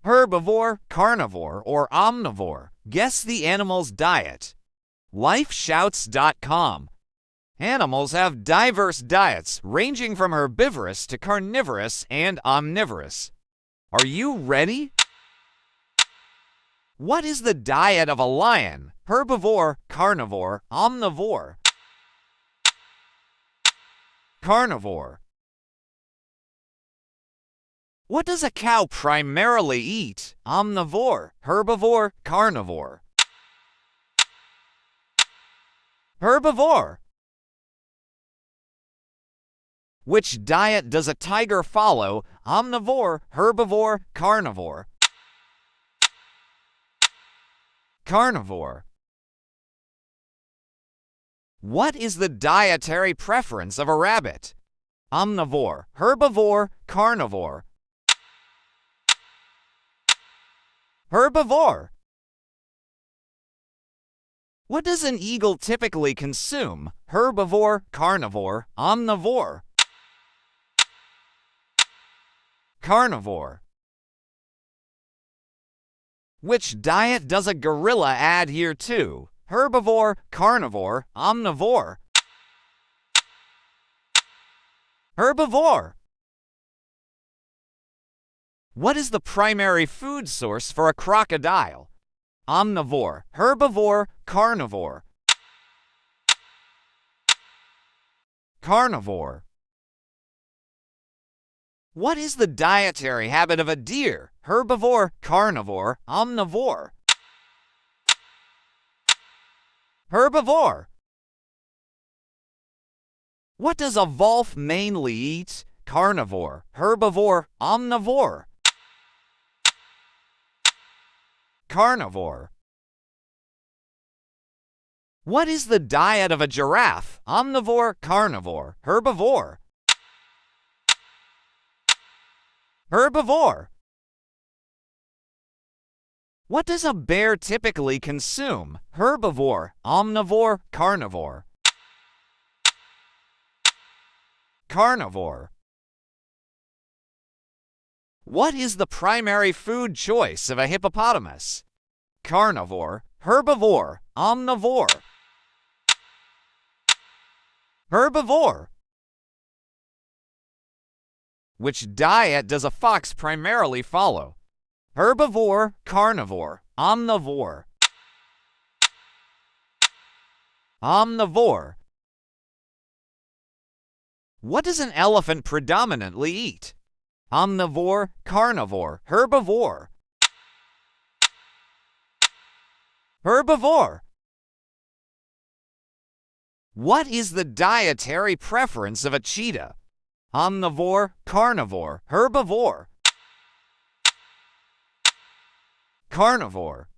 Herbivore, carnivore, or omnivore? Guess the animal's diet. Lifeshouts.com. Animals have diverse diets ranging from herbivorous to carnivorous and omnivorous. Are you ready? What is the diet of a lion? Herbivore, carnivore, omnivore. Carnivore. What does a cow primarily eat? Omnivore, herbivore, carnivore. Herbivore. Which diet does a tiger follow? Omnivore, herbivore, carnivore. Carnivore. What is the dietary preference of a rabbit? Omnivore, herbivore, carnivore. Herbivore. What does an eagle typically consume? Herbivore, carnivore, omnivore. Carnivore. Which diet does a gorilla adhere to? Herbivore, carnivore, omnivore. Herbivore. What is the primary food source for a crocodile? Omnivore, herbivore, carnivore. Carnivore. What is the dietary habit of a deer? Herbivore, carnivore, omnivore. Herbivore. What does a wolf mainly eat? Carnivore, herbivore, omnivore. Carnivore. What is the diet of a giraffe? Omnivore, carnivore, herbivore. Herbivore. What does a bear typically consume? Herbivore, omnivore, carnivore. Carnivore. What is the primary food choice of a hippopotamus? Carnivore, herbivore, omnivore. Herbivore. Which diet does a fox primarily follow? Herbivore, carnivore, omnivore. Omnivore. What does an elephant predominantly eat? Omnivore, carnivore, herbivore. Herbivore. What is the dietary preference of a cheetah? Omnivore, carnivore, herbivore. Carnivore.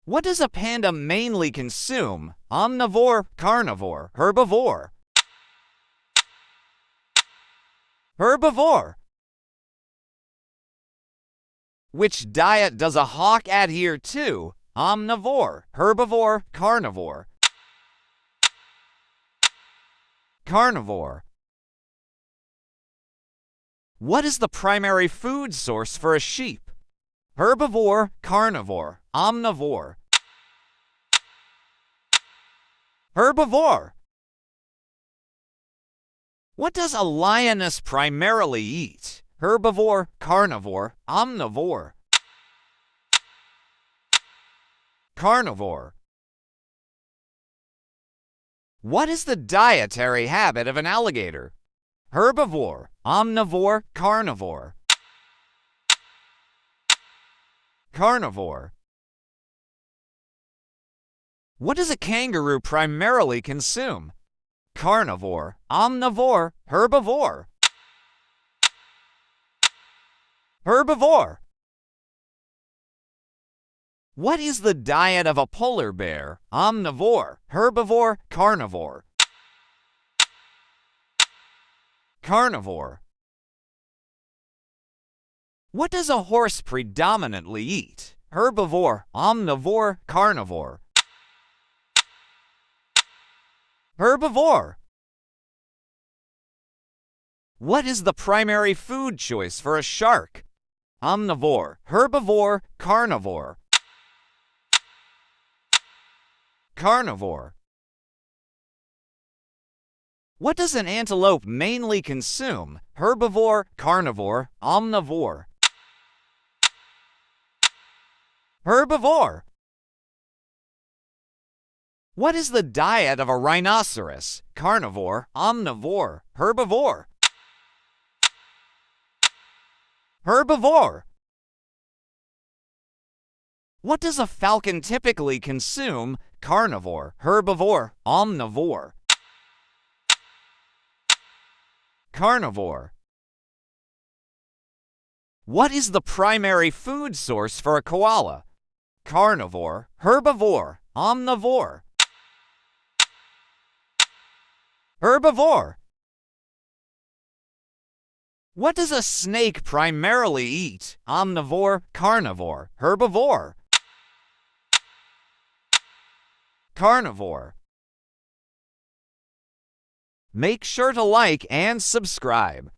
What does a panda mainly consume? Omnivore, carnivore, herbivore. Herbivore. Which diet does a hawk adhere to? Omnivore, herbivore, carnivore. Carnivore. What is the primary food source for a sheep? Herbivore, carnivore, omnivore. Herbivore. What does a lioness primarily eat? Herbivore, carnivore, omnivore. Carnivore. What is the dietary habit of an alligator? Herbivore, omnivore, carnivore. Carnivore. What does a kangaroo primarily consume? Carnivore, omnivore, herbivore. Herbivore. What is the diet of a polar bear? Omnivore, herbivore, carnivore. Carnivore. What does a horse predominantly eat? Herbivore, omnivore, carnivore. Herbivore. What is the primary food choice for a shark? Omnivore, herbivore, carnivore. Carnivore. What does an antelope mainly consume? Herbivore, carnivore, omnivore. Herbivore. What is the diet of a rhinoceros? Carnivore, omnivore, herbivore. Herbivore. What does a falcon typically consume? Carnivore, herbivore, omnivore. Carnivore. What is the primary food source for a koala? Carnivore, herbivore, omnivore. Herbivore. What does a snake primarily eat? Omnivore, carnivore, herbivore. Carnivore. Make sure to like and subscribe.